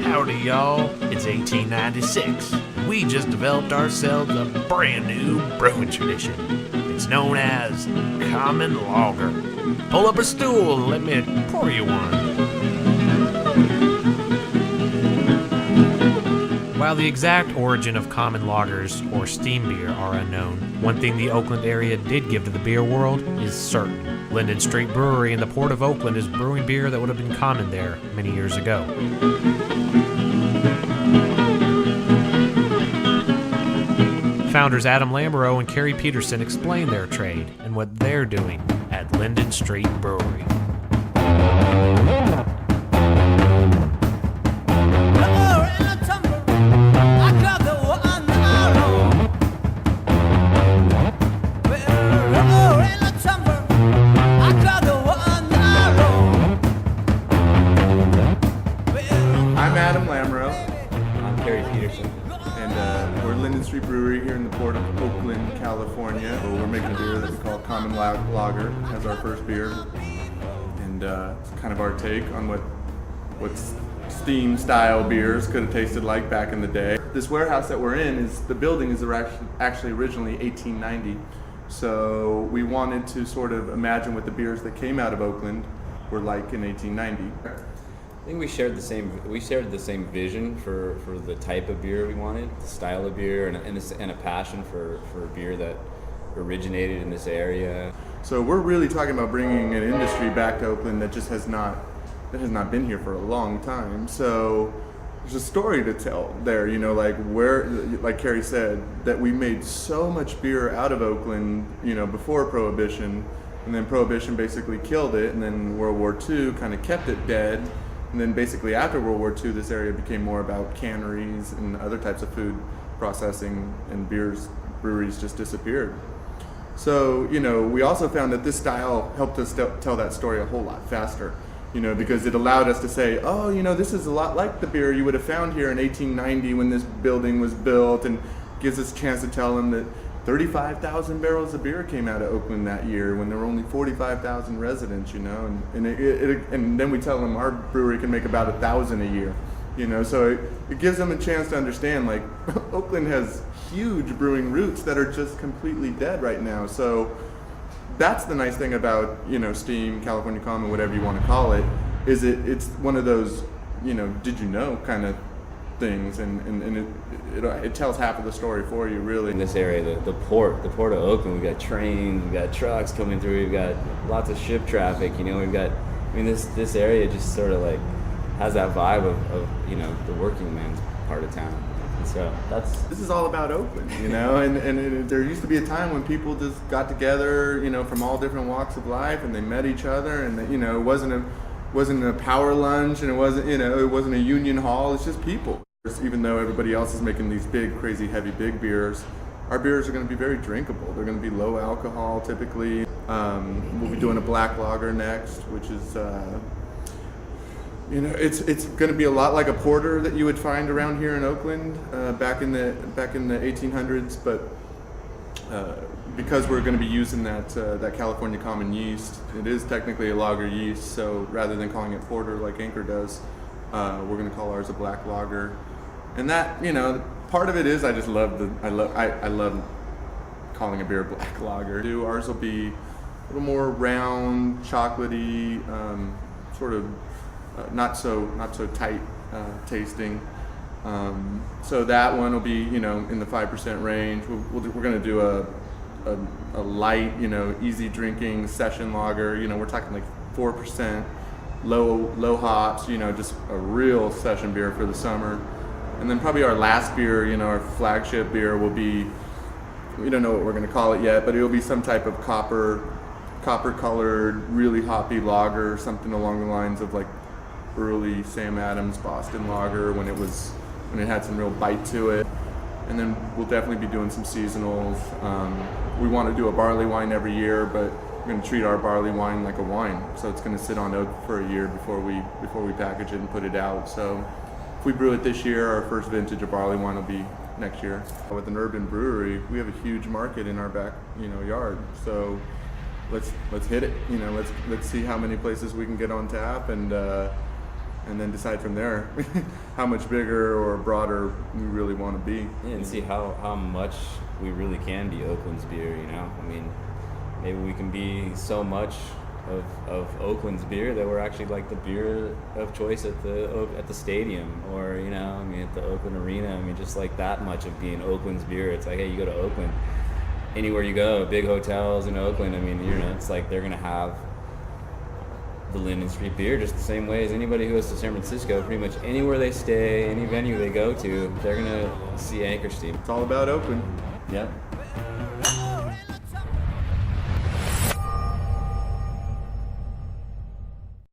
Howdy, y'all. It's 1896. We just developed ourselves a brand new brewing tradition. It's known as Common Lager. Pull up a stool and let me pour you one. While the exact origin of common lagers or steam beer are unknown, one thing the Oakland area did give to the beer world is certain. Linden Street Brewery in the port of Oakland is brewing beer that would have been common there many years ago. Founders Adam Lamberow and Carrie Peterson explain their trade and what they're doing at Linden Street Brewery. Brewery here in the port of Oakland, California. We're making a beer that we call Common Lager as our first beer, and it's kind of our take on what steam style beers could have tasted like back in the day. This warehouse that we're in the building is actually originally 1890, so we wanted to sort of imagine what the beers that came out of Oakland were like in 1890. I think we shared the same vision for the type of beer we wanted, the style of beer, and a passion for beer that originated in this area. So we're really talking about bringing an industry back to Oakland that just has not been here for a long time. So there's a story to tell there, like Carrie said, that we made so much beer out of Oakland, before Prohibition, and then Prohibition basically killed it, and then World War II kind of kept it dead. And then basically after World War II, this area became more about canneries and other types of food processing, and breweries just disappeared. So, we also found that this style helped us tell that story a whole lot faster, because it allowed us to say, oh, this is a lot like the beer you would have found here in 1890 when this building was built, and gives us a chance to tell them that 35,000 barrels of beer came out of Oakland that year when there were only 45,000 residents, and then we tell them our brewery can make about 1,000 a year, so it gives them a chance to understand, like, Oakland has huge brewing roots that are just completely dead right now. So that's the nice thing about, steam, California Common, whatever you want to call it, is it's one of those, did you know kind of things, and it tells half of the story for you, really. In this area, the port of Oakland, we've got trains, we've got trucks coming through, we've got lots of ship traffic, we've got, this area just sort of like has that vibe of the working man's part of town. And so this is all about Oakland, and there used to be a time when people just got together, from all different walks of life, and they met each other, and it wasn't a power lunch, and it wasn't a union hall. It's just people. Even though everybody else is making these big, crazy, heavy, big beers, our beers are going to be very drinkable. They're going to be low alcohol, typically. We'll be doing a black lager next, which is, it's going to be a lot like a porter that you would find around here in Oakland back in the 1800s, but because we're going to be using that California Common yeast, it is technically a lager yeast. So rather than calling it porter like Anchor does, we're going to call ours a black lager. And that, part of it is I love calling a beer a black lager. Ours will be a little more round, chocolatey, sort of not so tight tasting. So that one will be, in the 5% range. We're going to do a light, easy drinking session lager. We're talking like 4%, low hops. Just a real session beer for the summer. And then probably our last beer, our flagship beer will be, we don't know what we're going to call it yet, but it'll be some type of copper colored, really hoppy lager, something along the lines of like early Sam Adams Boston lager when it had some real bite to it. And then we'll definitely be doing some seasonals. We want to do a barley wine every year, but we're going to treat our barley wine like a wine. So it's going to sit on oak for a year before we package it and put it out. So if we brew it this year, our first vintage of barley wine will be next year. With an urban brewery, we have a huge market in our back, yard. So let's hit it. You know, let's see how many places we can get on tap, and then decide from there how much bigger or broader we really want to be. Yeah, and see how much we really can be Oakland's beer. You know, I mean, maybe we can be so much of Oakland's beer that we're actually like the beer of choice at the stadium, or you know, I mean, at the Oakland Arena. I mean, just like that much of being Oakland's beer. It's like, hey, you go to Oakland, anywhere you go, big hotels in Oakland. I mean, you know, it's like they're gonna have the Linden Street beer just the same way as anybody who goes to San Francisco. Pretty much anywhere they stay, any venue they go to, they're gonna see Anchor Steam. It's all about Oakland. Yep.